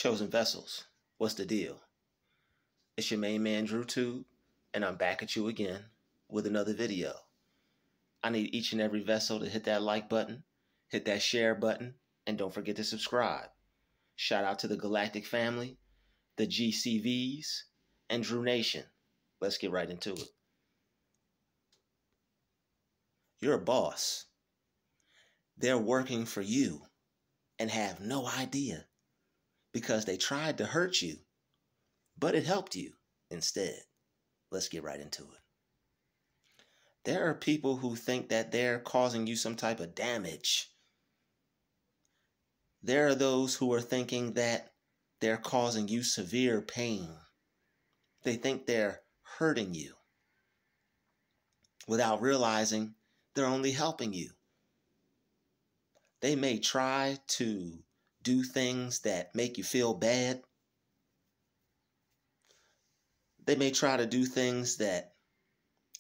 Chosen vessels, what's the deal? It's your main man Druuill, and I'm back at you again with another video. I need each and every vessel to hit that like button, hit that share button, and don't forget to subscribe. Shout out to the Galactic family, the GCVs, and Druuill Nation. Let's get right into it. You're a boss. They're working for you and have no idea because they tried to hurt you, but it helped you instead. Let's get right into it. There are people who think that they're causing you some type of damage. There are those who are thinking that they're causing you severe pain. They think they're hurting you without realizing they're only helping you. They may try to do things that make you feel bad. They may try to do things that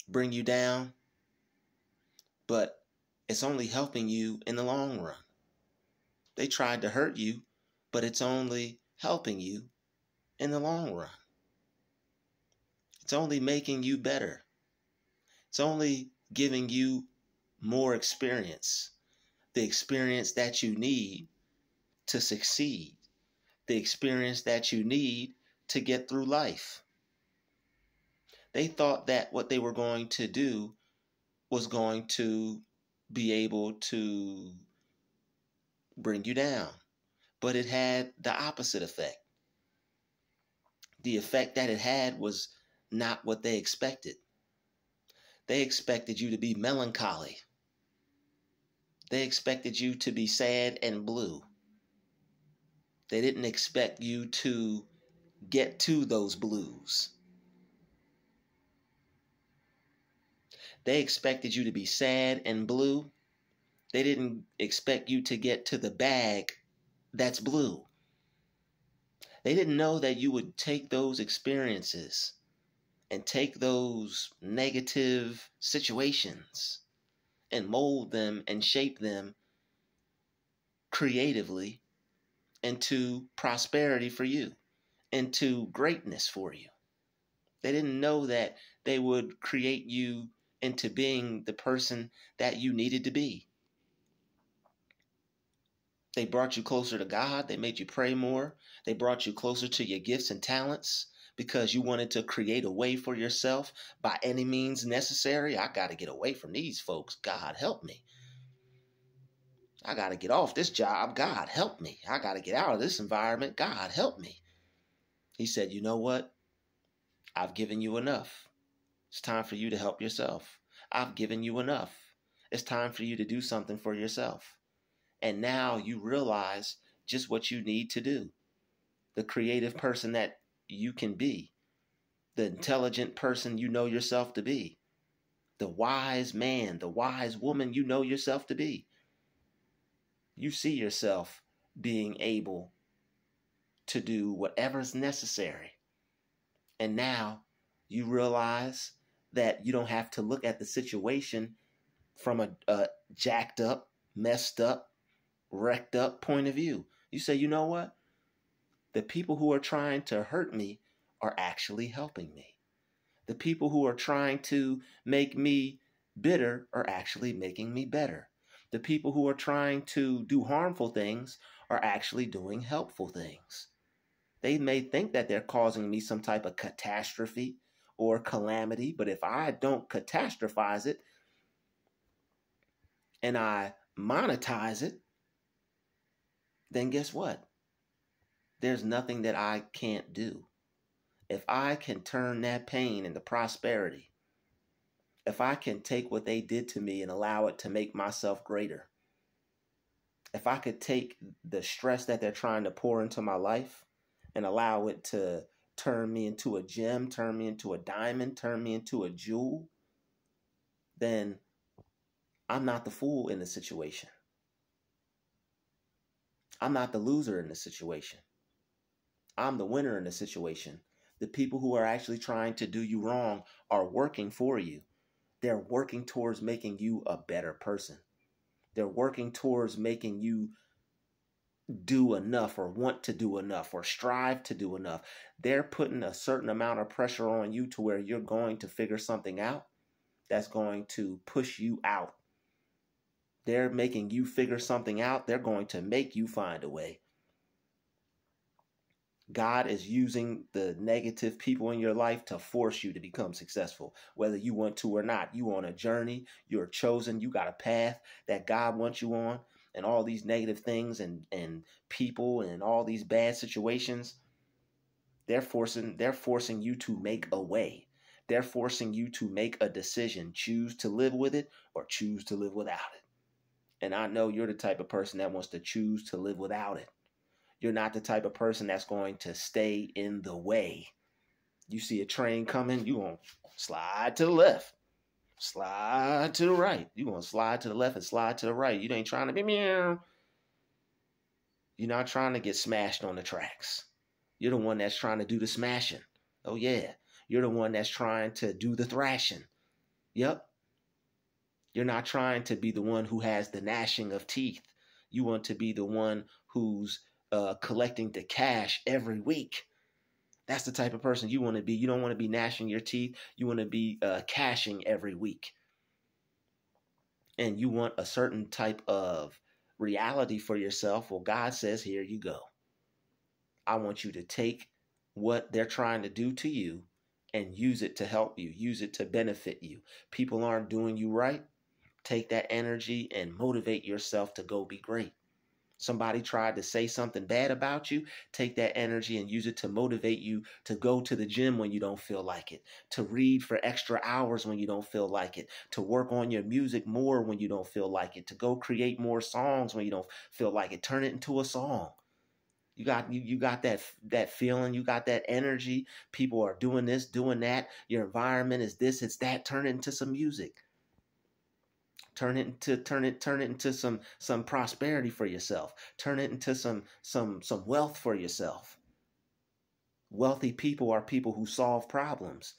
bring you down, but it's only helping you in the long run. They tried to hurt you, but it's only helping you in the long run. It's only making you better. It's only giving you more experience, the experience that you need to succeed, the experience that you need to get through life. They thought that what they were going to do was going to be able to bring you down, but it had the opposite effect. The effect that it had was not what they expected. They expected you to be melancholy. They expected you to be sad and blue. They didn't expect you to get to those blues. They expected you to be sad and blue. They didn't expect you to get to the bag that's blue. They didn't know that you would take those experiences and take those negative situations and mold them and shape them creatively into prosperity for you, into greatness for you. They didn't know that they would create you into being the person that you needed to be. They brought you closer to God. They made you pray more. They brought you closer to your gifts and talents because you wanted to create a way for yourself by any means necessary. I got to get away from these folks. God, help me. I got to get off this job. God, help me. I got to get out of this environment. God, help me. He said, you know what? I've given you enough. It's time for you to help yourself. I've given you enough. It's time for you to do something for yourself. And now you realize just what you need to do. The creative person that you can be. The intelligent person you know yourself to be. The wise man, the wise woman you know yourself to be. You see yourself being able to do whatever's necessary. And now you realize that you don't have to look at the situation from a jacked up, messed up, wrecked up point of view. You say, you know what? The people who are trying to hurt me are actually helping me. The people who are trying to make me bitter are actually making me better. The people who are trying to do harmful things are actually doing helpful things. They may think that they're causing me some type of catastrophe or calamity, but if I don't catastrophize it and I monetize it, then guess what? There's nothing that I can't do. If I can turn that pain into prosperity, if I can take what they did to me and allow it to make myself greater, if I could take the stress that they're trying to pour into my life and allow it to turn me into a gem, turn me into a diamond, turn me into a jewel, then I'm not the fool in the situation. I'm not the loser in the situation. I'm the winner in the situation. The people who are actually trying to do you wrong are working for you. They're working towards making you a better person. They're working towards making you do enough or want to do enough or strive to do enough. They're putting a certain amount of pressure on you to where you're going to figure something out that's going to push you out. They're making you figure something out. They're going to make you find a way. God is using the negative people in your life to force you to become successful, whether you want to or not. You on a journey, you're chosen, you got a path that God wants you on, and all these negative things and people and all these bad situations, they're forcing you to make a way. They're forcing you to make a decision, choose to live with it or choose to live without it. And I know you're the type of person that wants to choose to live without it. You're not the type of person that's going to stay in the way. You see a train coming, you're going to slide to the left, slide to the right. You're going to slide to the left and slide to the right. You ain't trying to be meow. You're not trying to get smashed on the tracks. You're the one that's trying to do the smashing. Oh, yeah. You're the one that's trying to do the thrashing. Yep. You're not trying to be the one who has the gnashing of teeth. You want to be the one who's collecting the cash every week. That's the type of person you want to be. You don't want to be gnashing your teeth. You want to be cashing every week. And you want a certain type of reality for yourself. Well, God says, here you go. I want you to take what they're trying to do to you and use it to help you, use it to benefit you. People aren't doing you right. Take that energy and motivate yourself to go be great. Somebody tried to say something bad about you, take that energy and use it to motivate you to go to the gym when you don't feel like it, to read for extra hours when you don't feel like it, to work on your music more when you don't feel like it, to go create more songs when you don't feel like it. Turn it into a song. You got that feeling, you got that energy. People are doing this, doing that. Your environment is this, it's that. Turn it into some music. Turn it into some prosperity for yourself. Turn it into some wealth for yourself. Wealthy people are people who solve problems.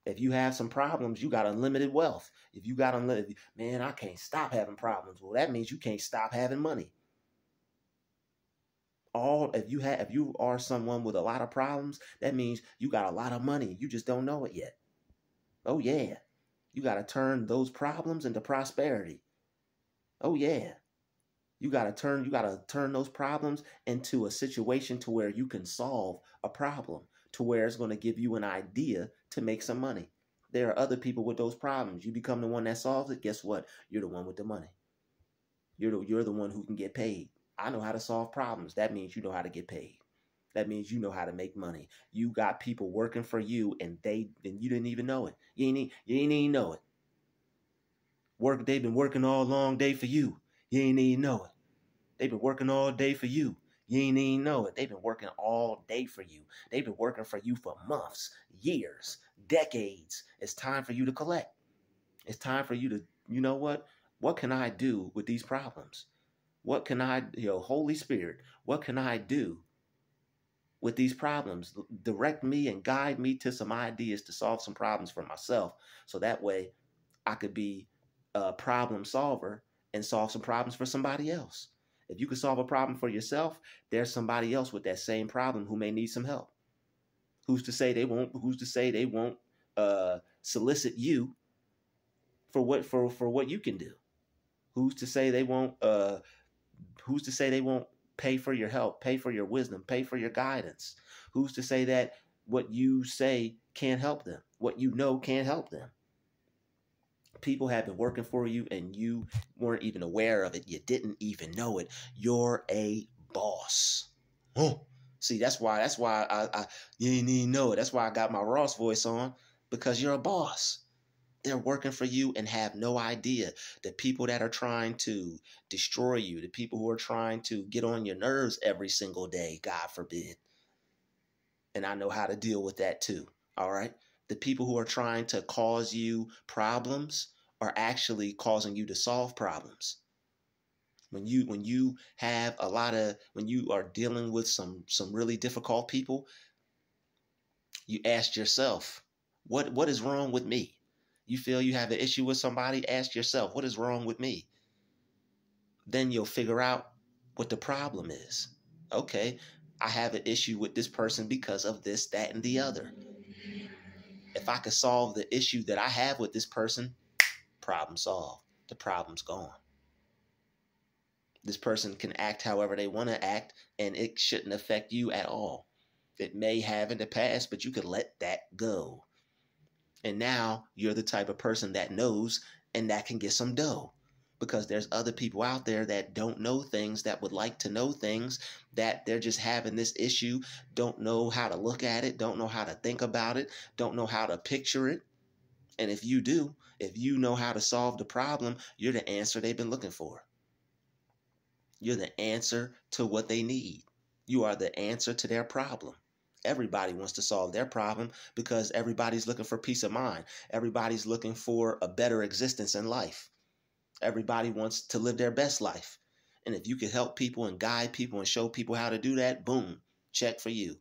If you have some problems, you got unlimited wealth. If you got unlimited, man, I can't stop having problems. Well, that means you can't stop having money. If you are someone with a lot of problems, that means you got a lot of money. You just don't know it yet. Oh yeah. You got to turn those problems into prosperity. Oh yeah. You got to turn those problems into a situation to where you can solve a problem, to where it's going to give you an idea to make some money. There are other people with those problems. You become the one that solves it. Guess what? You're the one with the money. You're the one who can get paid. I know how to solve problems. That means you know how to get paid. That means you know how to make money. You got people working for you and you didn't even know it. You ain't even know it. They've been working all long day for you. You ain't even know it. They've been working all day for you. You ain't even know it. They've been working all day for you. They've been working for you for months, years, decades. It's time for you to collect. It's time for you to, you know what? What can I do with these problems? What can Holy Spirit, what can I do with these problems? Direct me and guide me to some ideas to solve some problems for myself. So that way I could be a problem solver and solve some problems for somebody else. If you can solve a problem for yourself, there's somebody else with that same problem who may need some help. Who's to say they won't solicit you for what you can do? Who's to say they won't pay for your help, pay for your wisdom, pay for your guidance? Who's to say that what you say can't help them? What you know can't help them? People have been working for you and you weren't even aware of it. You didn't even know it. You're a boss. Oh, see, that's why I you didn't even know it. That's why I got my Ross voice on, because you're a boss. They're working for you and have no idea. The people that are trying to destroy you, the people who are trying to get on your nerves every single day, God forbid. And I know how to deal with that too. All right. The people who are trying to cause you problems are actually causing you to solve problems. When you are dealing with some really difficult people, you ask yourself, what is wrong with me? You feel you have an issue with somebody, ask yourself, what is wrong with me? Then you'll figure out what the problem is. Okay, I have an issue with this person because of this, that, and the other. If I could solve the issue that I have with this person, problem solved. The problem's gone. This person can act however they want to act, and it shouldn't affect you at all. It may have in the past, but you could let that go. And now you're the type of person that knows and that can get some dough. Because there's other people out there that don't know things, that would like to know things, that they're just having this issue, don't know how to look at it, don't know how to think about it, don't know how to picture it. And if you do, if you know how to solve the problem, you're the answer they've been looking for. You're the answer to what they need. You are the answer to their problem. Everybody wants to solve their problem because everybody's looking for peace of mind. Everybody's looking for a better existence in life. Everybody wants to live their best life. And if you can help people and guide people and show people how to do that, boom, check for you.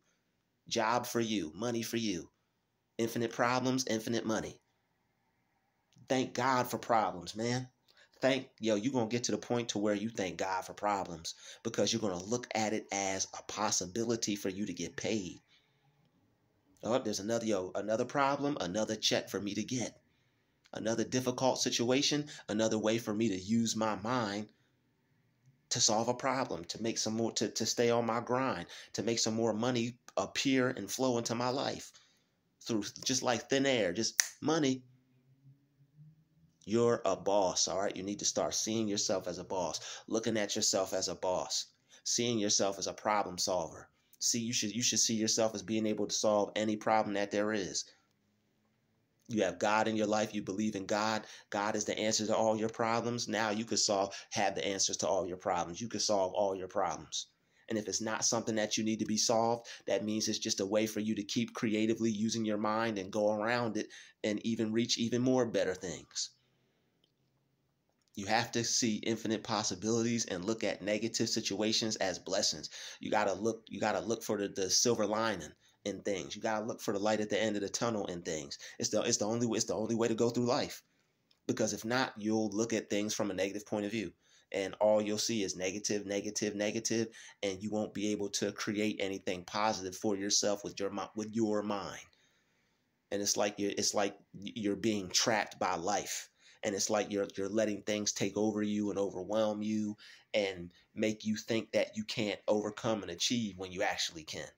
Job for you. Money for you. Infinite problems, infinite money. Thank God for problems, man. You're going to get to the point to where you thank God for problems because you're going to look at it as a possibility for you to get paid. Oh, there's another problem, another check for me to get. Another difficult situation, another way for me to use my mind to solve a problem, to make some more, to stay on my grind, to make some more money appear and flow into my life through just like thin air, just money. You're a boss, all right? You need to start seeing yourself as a boss, looking at yourself as a boss, seeing yourself as a problem solver. See, you should see yourself as being able to solve any problem that there is. You have God in your life. You believe in God. God is the answer to all your problems. Now you could have the answers to all your problems. You could solve all your problems. And if it's not something that you need to be solved, that means it's just a way for you to keep creatively using your mind and go around it and even reach even more better things. You have to see infinite possibilities and look at negative situations as blessings. You gotta look for the silver lining in things. You gotta look for the light at the end of the tunnel in things. It's the only way to go through life. Because if not, you'll look at things from a negative point of view. And all you'll see is negative, negative, negative, and you won't be able to create anything positive for yourself with your mind. And it's like you're being trapped by life. And it's like you're letting things take over you and overwhelm you and make you think that you can't overcome and achieve when you actually can.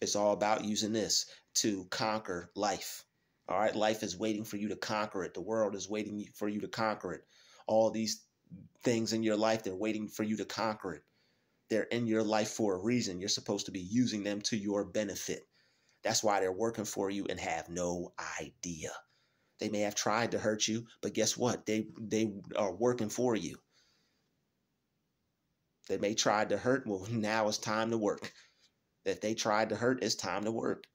It's all about using this to conquer life. All right. Life is waiting for you to conquer it. The world is waiting for you to conquer it. All these things in your life, they're waiting for you to conquer it. They're in your life for a reason. You're supposed to be using them to your benefit. That's why they're working for you and have no idea. They may have tried to hurt you, but guess what? They are working for you. They may try to hurt. Well, now it's time to work. If they tried to hurt, it's time to work.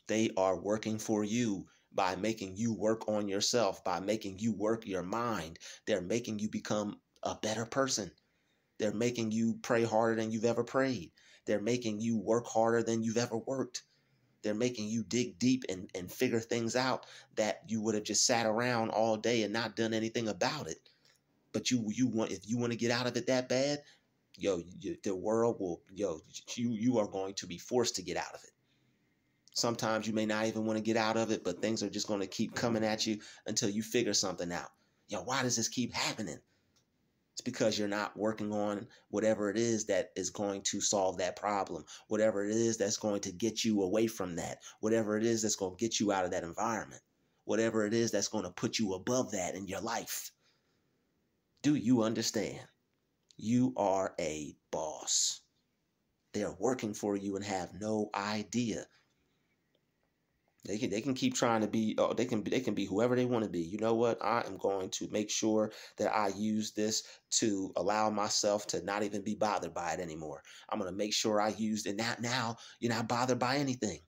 They are working for you by making you work on yourself, by making you work your mind. They're making you become a better person. They're making you pray harder than you've ever prayed. They're making you work harder than you've ever worked. They're making you dig deep and figure things out that you would have just sat around all day and not done anything about it. But if you want to get out of it that bad, the world will, you are going to be forced to get out of it. Sometimes you may not even want to get out of it, but things are just going to keep coming at you until you figure something out. Why does this keep happening? It's because you're not working on whatever it is that is going to solve that problem, whatever it is that's going to get you away from that, whatever it is that's going to get you out of that environment, whatever it is that's going to put you above that in your life. Do you understand? You are a boss. They're working for you and have no idea. They can keep trying to be, they can be whoever they want to be. You know what? I am going to make sure that I use this to allow myself to not even be bothered by it anymore. I'm going to make sure I use it. Now you're not bothered by anything.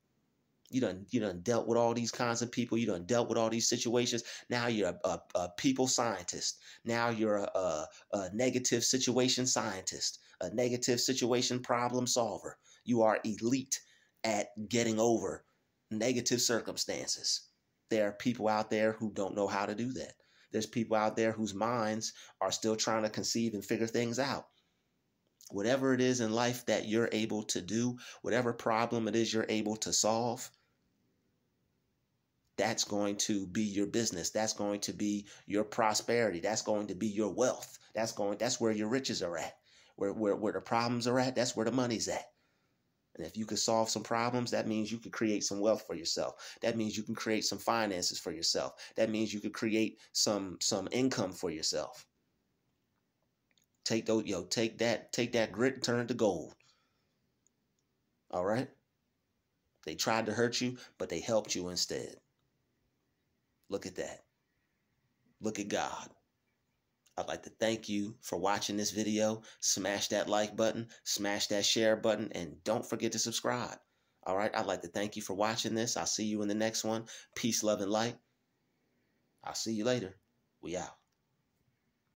You done dealt with all these kinds of people. You done dealt with all these situations. Now you're a people scientist. Now you're a negative situation scientist, a negative situation problem solver. You are elite at getting over negative circumstances. There are people out there who don't know how to do that. There's people out there whose minds are still trying to conceive and figure things out. Whatever it is in life that you're able to do, whatever problem it is you're able to solve, that's going to be your business. That's going to be your prosperity. That's going to be your wealth. That's where your riches are at. Where the problems are at, that's where the money's at. And if you can solve some problems, that means you can create some wealth for yourself. That means you can create some finances for yourself. That means you could create some income for yourself. Take that grit and turn it to gold. All right? They tried to hurt you, but they helped you instead. Look at that. Look at God. I'd like to thank you for watching this video. Smash that like button, smash that share button, and don't forget to subscribe. All right, I'd like to thank you for watching this. I'll see you in the next one. Peace, love, and light. I'll see you later. We out.